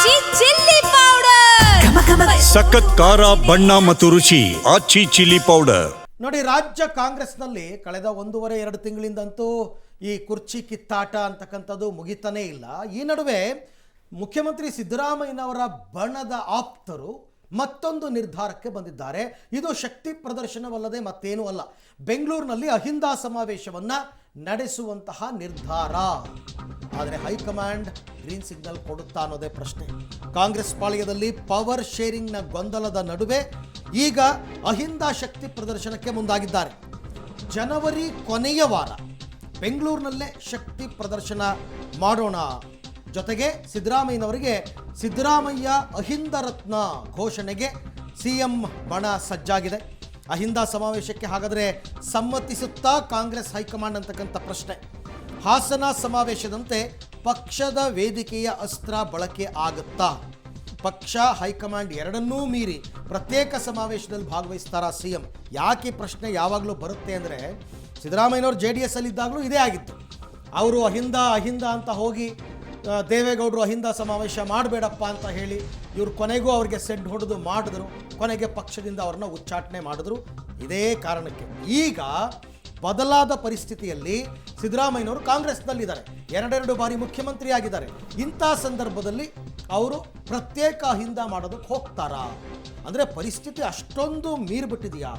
ಆಚಿ chilli powder ಸಖತ್ ಖಾರ ಬಣ್ಣ ಮತ್ತು ರುಚಿ ಆಚಿ ಚಿಲ್ಲಿ ಪೌಡರ್. ನೋಡಿ, ರಾಜ್ಯ ಕಾಂಗ್ರೆಸ್ನಲ್ಲಿ ಕಳೆದ 1.5-2 ತಿಂಗಳಿಂದಂತೂ ಈ ಕುರ್ಚಿ ಕಿತ್ತಾಟ ಅಂತಕ್ಕಂಥದ್ದು ಮುಗಿತಾನೇ ಇಲ್ಲ. ಈ ನಡುವೆ ಮುಖ್ಯಮಂತ್ರಿ ಸಿದ್ದರಾಮಯ್ಯನವರ ಬಣದ ಆಪ್ತರು ಮತ್ತೊಂದು ನಿರ್ಧಾರಕ್ಕೆ ಬಂದಿದ್ದಾರೆ. ಇದು ಶಕ್ತಿ ಪ್ರದರ್ಶನವಲ್ಲದೆ ಮತ್ತೇನೂ ಅಲ್ಲ. ಬೆಂಗಳೂರಿನಲ್ಲಿ ಅಹಿಂದ ಸಮಾವೇಶವನ್ನು ನಡೆಸುವಂತಹ ನಿರ್ಧಾರ. ಆದರೆ ಹೈಕಮಾಂಡ್ ಗ್ರೀನ್ ಸಿಗ್ನಲ್ ಕೊಡುತ್ತಾ ಅನ್ನೋದೇ ಪ್ರಶ್ನೆ. ಕಾಂಗ್ರೆಸ್ ಪಾಳ್ಯದಲ್ಲಿ ಪವರ್ ಶೇರಿಂಗ್ನ ಗೊಂದಲದ ನಡುವೆ ಈಗ ಅಹಿಂದ ಶಕ್ತಿ ಪ್ರದರ್ಶನಕ್ಕೆ ಮುಂದಾಗಿದ್ದಾರೆ. ಜನವರಿ ಕೊನೆಯ ವಾರ ಬೆಂಗಳೂರಿನಲ್ಲೇ ಶಕ್ತಿ ಪ್ರದರ್ಶನ ಮಾಡೋಣ. ಜೊತೆಗೆ ಸಿದ್ದರಾಮಯ್ಯನವರಿಗೆ ಸಿದ್ದರಾಮಯ್ಯ ಅಹಿಂದ ರತ್ನ ಘೋಷಣೆಗೆ ಸಿಎಂ ಬಣ ಸಜ್ಜಾಗಿದೆ. ಅಹಿಂದ ಸಮಾವೇಶಕ್ಕೆ ಹಾಗಾದರೆ ಸಮ್ಮತಿಸುತ್ತಾ ಕಾಂಗ್ರೆಸ್ ಹೈಕಮಾಂಡ್ ಅಂತಕ್ಕಂಥ ಪ್ರಶ್ನೆ. ಹಾಸನ ಸಮಾವೇಶದಂತೆ ಪಕ್ಷದ ವೇದಿಕೆಯ ಅಸ್ತ್ರ ಬಳಕೆ ಆಗುತ್ತಾ? ಪಕ್ಷ ಹೈಕಮಾಂಡ್ ಎರಡನ್ನೂ ಮೀರಿ ಪ್ರತ್ಯೇಕ ಸಮಾವೇಶದಲ್ಲಿ ಭಾಗವಹಿಸ್ತಾರಾ ಸಿಎಂ? ಯಾಕೆ ಪ್ರಶ್ನೆ ಯಾವಾಗಲೂ ಬರುತ್ತೆ ಅಂದರೆ, ಸಿದ್ದರಾಮಯ್ಯನವರು JDS ಅಲ್ಲಿದ್ದಾಗಲೂ ಇದೇ ಆಗಿತ್ತು. ಅವರು ಅಹಿಂದ ಅಂತ ಹೋಗಿ ದೇವೇಗೌಡರು ಅಹಿಂದ ಸಮಾವೇಶ ಮಾಡಬೇಡಪ್ಪ ಅಂತ ಹೇಳಿ ಇವರು ಕೊನೆಗೂ ಅವ್ರಿಗೆ ಸೆಡ್ ಹೊಡೆದು ಮಾಡಿದ್ರು. ಕೊನೆಗೆ ಪಕ್ಷದಿಂದ ಅವ್ರನ್ನ ಉಚ್ಚಾಟನೆ ಮಾಡಿದ್ರು. ಇದೇ ಕಾರಣಕ್ಕೆ ಈಗ ಬದಲಾದ ಪರಿಸ್ಥಿತಿಯಲ್ಲಿ ಸಿದ್ದರಾಮಯ್ಯನವರು ಕಾಂಗ್ರೆಸ್ನಲ್ಲಿದ್ದಾರೆ, 2 ಬಾರಿ ಮುಖ್ಯಮಂತ್ರಿ ಆಗಿದ್ದಾರೆ. ಇಂಥ ಸಂದರ್ಭದಲ್ಲಿ ಅವರು ಪ್ರತ್ಯೇಕ ಅಹಿಂದ ಮಾಡೋದಕ್ಕೆ ಹೋಗ್ತಾರಾ ಅಂದರೆ ಪರಿಸ್ಥಿತಿ ಅಷ್ಟೊಂದು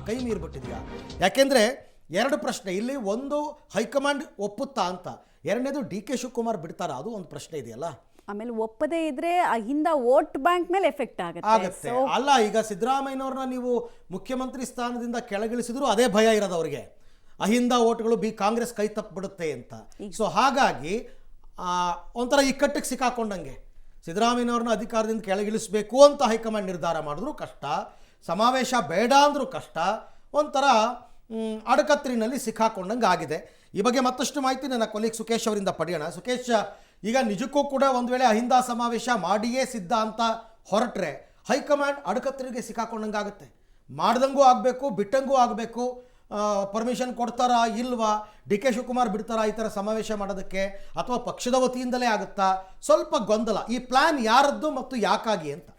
ಕೈ ಮೀರ್ಬಿಟ್ಟಿದೆಯಾ? ಯಾಕೆಂದರೆ 2 ಪ್ರಶ್ನೆ ಇಲ್ಲಿ. ಒಂದು, ಹೈಕಮಾಂಡ್ ಒಪ್ಪುತ್ತಾ ಅಂತ. ಎರಡನೇದು, DK ಶಿವಕುಮಾರ್ ಬಿಡ್ತಾರಾ? ಅದು ಒಂದು ಪ್ರಶ್ನೆ ಇದೆಯಲ್ಲ. ಆಮೇಲೆ ಒಪ್ಪದೇ ಇದ್ರೆ ಅಹಿಂದ ವೋಟ್ ಬ್ಯಾಂಕ್ ಮೇಲೆ ಎಫೆಕ್ಟ್ ಆಗುತ್ತೆ. ಅಲ್ಲ, ಈಗ ಸಿದ್ದರಾಮಯ್ಯನವ್ರನ್ನ ನೀವು ಮುಖ್ಯಮಂತ್ರಿ ಸ್ಥಾನದಿಂದ ಕೆಳಗಿಳಿಸಿದ್ರು ಅದೇ ಭಯ ಇರೋದು ಅವರಿಗೆ, ಅಹಿಂದ ಓಟ್ಗಳು ಕಾಂಗ್ರೆಸ್ ಕೈ ತಪ್ಪಿಬಿಡುತ್ತೆ ಅಂತ. ಸೊ ಹಾಗಾಗಿ ಒಂಥರ ಇಕ್ಕಟ್ಟಿಗೆ ಸಿಕ್ಕಾಕೊಂಡಂಗೆ ಸಿದ್ದರಾಮಯ್ಯನವ್ರನ್ನ ಅಧಿಕಾರದಿಂದ ಕೆಳಗಿಳಿಸಬೇಕು ಅಂತ ಹೈಕಮಾಂಡ್ ನಿರ್ಧಾರ ಮಾಡಿದ್ರು ಕಷ್ಟ, ಸಮಾವೇಶ ಬೇಡ ಅಂದರೂ ಕಷ್ಟ, ಒಂಥರ ಅಡಕತ್ರಿನಲ್ಲಿ ಸಿಕ್ಕಾಕೊಂಡಂಗೆ ಆಗಿದೆ. ಈ ಬಗ್ಗೆ ಮತ್ತಷ್ಟು ಮಾಹಿತಿ ನನ್ನ ಕೊಲೀಗ್ ಸುಖೇಶ್ ಅವರಿಂದ ಪಡೆಯೋಣ. ಸುಖೇಶ್, ಈಗ ನಿಜಕ್ಕೂ ಕೂಡ ಒಂದು ವೇಳೆ ಅಹಿಂದ ಸಮಾವೇಶ ಮಾಡಿಯೇ ಸಿದ್ಧ ಅಂತ ಹೊರಟ್ರೆ ಹೈಕಮಾಂಡ್ ಅಡಕತ್ರಿಗೆ ಸಿಕ್ಕಾಕೊಂಡಂಗೆ ಆಗುತ್ತೆ. ಮಾಡ್ದಂಗೂ ಆಗಬೇಕು, ಬಿಟ್ಟಂಗೂ ಆಗಬೇಕು. ಪರ್ಮಿಷನ್ ಕೊಡ್ತಾರಾ ಇಲ್ವಾ? DK ಶಿವಕುಮಾರ್ ಬಿಡ್ತಾರಾ ಈ ಥರ ಸಮಾವೇಶ ಮಾಡೋದಕ್ಕೆ, ಅಥವಾ ಪಕ್ಷದ ವತಿಯಿಂದಲೇ ಆಗುತ್ತಾ? ಸ್ವಲ್ಪ ಗೊಂದಲ. ಈ ಪ್ಲ್ಯಾನ್ ಯಾರದ್ದು ಮತ್ತು ಯಾಕಾಗಿ ಅಂತ?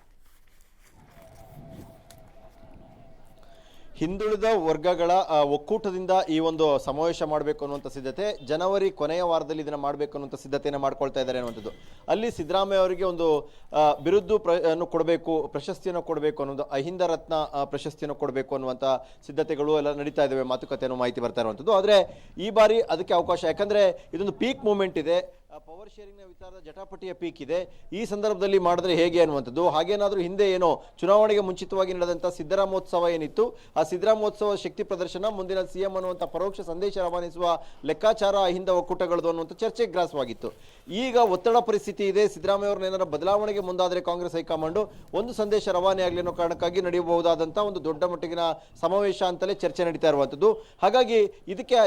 ಹಿಂದುಳಿದ ವರ್ಗಗಳ ಒಕ್ಕೂಟದಿಂದ ಈ ಒಂದು ಸಮಾವೇಶ ಮಾಡಬೇಕು ಅನ್ನುವಂಥ ಸಿದ್ಧತೆ, ಜನವರಿ ಕೊನೆಯ ವಾರದಲ್ಲಿ ಇದನ್ನು ಮಾಡಬೇಕು ಅನ್ನುವಂಥ ಸಿದ್ಧತೆಯನ್ನು ಮಾಡ್ಕೊಳ್ತಾ ಇದ್ದಾರೆ ಅನ್ನುವಂಥದ್ದು. ಅಲ್ಲಿ ಸಿದ್ದರಾಮಯ್ಯ ಅವರಿಗೆ ಒಂದು ಬಿರುದು ಕೊಡಬೇಕು, ಪ್ರಶಸ್ತಿಯನ್ನು ಕೊಡಬೇಕು ಅನ್ನೋದು, ಅಹಿಂದ ರತ್ನ ಪ್ರಶಸ್ತಿಯನ್ನು ಕೊಡಬೇಕು ಅನ್ನುವಂಥ ಸಿದ್ಧತೆಗಳು ಎಲ್ಲ ನಡೀತಾ ಇದ್ದಾವೆ, ಮಾತುಕತೆಯನ್ನು ಮಾಹಿತಿ ಬರ್ತಾ ಇರುವಂಥದ್ದು. ಆದರೆ ಈ ಬಾರಿ ಅದಕ್ಕೆ ಅವಕಾಶ, ಯಾಕಂದರೆ ಇದೊಂದು ಪೀಕ್ ಮೂಮೆಂಟ್ ಇದೆ, ಪವರ್ ಶೇರಿಂಗ್ನ ವಿಚಾರದ ಜಟಾಪಟಿಯ ಪೀಕ್ ಇದೆ. ಈ ಸಂದರ್ಭದಲ್ಲಿ ಮಾಡಿದ್ರೆ ಹೇಗೆ ಅನ್ನುವಂಥದ್ದು. ಹಾಗೇನಾದರೂ ಹಿಂದೆ ಏನೋ ಚುನಾವಣೆಗೆ ಮುಂಚಿತವಾಗಿ ನಡೆದಂಥ ಸಿದ್ದರಾಮೋತ್ಸವ ಏನಿತ್ತು, ಆ ಸಿದ್ದರಾಮೋತ್ಸವ ಶಕ್ತಿ ಪ್ರದರ್ಶನ ಮುಂದಿನ CM ಅನ್ನುವಂಥ ಪರೋಕ್ಷ ಸಂದೇಶ ರವಾನಿಸುವ ಲೆಕ್ಕಾಚಾರ ಅಹಿಂದ ಒಕ್ಕೂಟಗಳದು ಅನ್ನುವಂಥ ಚರ್ಚೆಗೆ ಗ್ರಾಸವಾಗಿತ್ತು. ಈಗ ಒತ್ತಡ ಪರಿಸ್ಥಿತಿ ಇದೆ. ಸಿದ್ದರಾಮಯ್ಯ ಅವ್ರನ್ನ ಏನಾದರೂ ಬದಲಾವಣೆಗೆ ಮುಂದಾದರೆ ಕಾಂಗ್ರೆಸ್ ಹೈಕಮಾಂಡು ಒಂದು ಸಂದೇಶ ರವಾನೆ ಆಗಲಿ ಅನ್ನೋ ಕಾರಣಕ್ಕಾಗಿ ನಡೆಯಬಹುದಾದಂಥ ಒಂದು ದೊಡ್ಡ ಮಟ್ಟಿಗಿನ ಸಮಾವೇಶ ಅಂತಲೇ ಚರ್ಚೆ ನಡೀತಾ ಇರುವಂಥದ್ದು. ಹಾಗಾಗಿ ಇದಕ್ಕೆ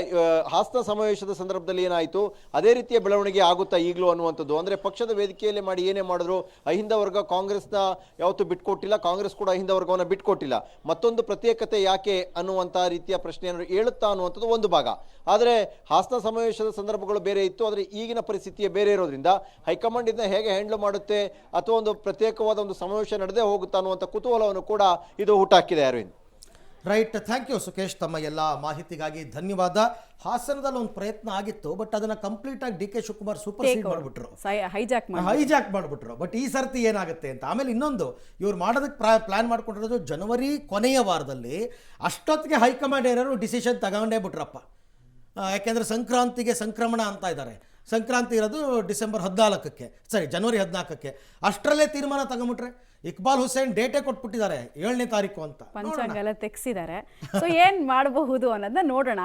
ಹಾಸನ ಸಮಾವೇಶದ ಸಂದರ್ಭದಲ್ಲಿ ಏನಾಯಿತು, ಅದೇ ರೀತಿಯ ಬೆಳವಣಿಗೆ ಆಗುತ್ತಾ ಈಗಲೂ ಅನ್ನುವಂಥದ್ದು. ಅಂದರೆ ಪಕ್ಷದ ವೇದಿಕೆಯಲ್ಲಿ ಮಾಡಿ ಏನೇ ಮಾಡಿದ್ರು ಅಹಿಂದ ವರ್ಗ ಕಾಂಗ್ರೆಸ್ನ ಯಾವತ್ತೂ ಬಿಟ್ಕೊಟ್ಟಿಲ್ಲ, ಕಾಂಗ್ರೆಸ್ ಕೂಡ ಅಹಿಂದ ವರ್ಗವನ್ನು ಬಿಟ್ಕೊಟ್ಟಿಲ್ಲ. ಮತ್ತೊಂದು ಪ್ರತ್ಯೇಕತೆ ಯಾಕೆ ಅನ್ನುವಂಥ ರೀತಿಯ ಪ್ರಶ್ನೆಯನ್ನು ಹೇಳುತ್ತಾ ಅನ್ನುವಂಥದ್ದು ಒಂದು ಭಾಗ. ಆದರೆ ಹಾಸನ ಸಮಾವೇಶದ ಸಂದರ್ಭಗಳು ಬೇರೆ ಇತ್ತು, ಆದರೆ ಈಗಿನ ಪರಿಸ್ಥಿತಿಯೇ ಬೇರೆ ಇರೋದ್ರಿಂದ ಹೈಕಮಾಂಡ್ ಇದನ್ನ ಹೇಗೆ ಹ್ಯಾಂಡಲ್ ಮಾಡುತ್ತೆ, ಅಥವಾ ಒಂದು ಪ್ರತ್ಯೇಕವಾದ ಒಂದು ಸಮಾವೇಶ ನಡೆದೇ ಹೋಗುತ್ತಾ ಅನ್ನುವಂಥ ಕುತೂಹಲವನ್ನು ಕೂಡ ಇದು ಹುಟ್ಟಾಕಿದೆ. Arvind, right, thank you Sukhesh, ತಮ್ಮ ಎಲ್ಲ ಮಾಹಿತಿಗಾಗಿ ಧನ್ಯವಾದ. ಹಾಸನದಲ್ಲಿ ಒಂದು ಪ್ರಯತ್ನ ಆಗಿತ್ತು, ಬಟ್ ಅದನ್ನು ಕಂಪ್ಲೀಟಾಗಿ DK ಶಿವಕುಮಾರ್ ಸೂಪರ್ ಸೀಡ್ ಮಾಡಿಬಿಟ್ರು, ಹೈಜಾಕ್ ಮಾಡಿಬಿಟ್ರು. ಬಟ್ ಈ ಸರ್ತಿ ಏನಾಗುತ್ತೆ ಅಂತ. ಆಮೇಲೆ ಇನ್ನೊಂದು, ಇವ್ರು ಮಾಡೋದಕ್ಕೆ ಪ್ಲ್ಯಾನ್ ಮಾಡ್ಕೊಂಡಿರೋದು ಜನವರಿ ಕೊನೆಯ ವಾರದಲ್ಲಿ. ಅಷ್ಟೊತ್ತಿಗೆ ಹೈಕಮಾಂಡ್ ಏನಾದ್ರು ಡಿಸಿಷನ್ ತಗೊಂಡೇ ಬಿಟ್ರಪ್ಪ. ಯಾಕೆಂದರೆ ಸಂಕ್ರಾಂತಿಗೆ ಸಂಕ್ರಮಣ ಅಂತ ಇದ್ದಾರೆ. ಸಂಕ್ರಾಂತಿ ಇರೋದು ಜನವರಿ 14ಕ್ಕೆ. ಅಷ್ಟರಲ್ಲೇ ತೀರ್ಮಾನ ತಗೊಂಬಿಟ್ರೆ ಇಕ್ಬಾಲ್ ಹುಸೇನ್ ಡೇಟೇ ಕೊಟ್ಬಿಟ್ಟಿದ್ದಾರೆ 7ನೇ ತಾರೀಕು ಅಂತ. ಪಂಚಾಂಗ ಎಲ್ಲ ತೆಗ್ಸಿದ್ದಾರೆ. ಸೊ ಏನ್ ಮಾಡಬಹುದು ಅನ್ನೋದನ್ನ ನೋಡೋಣ.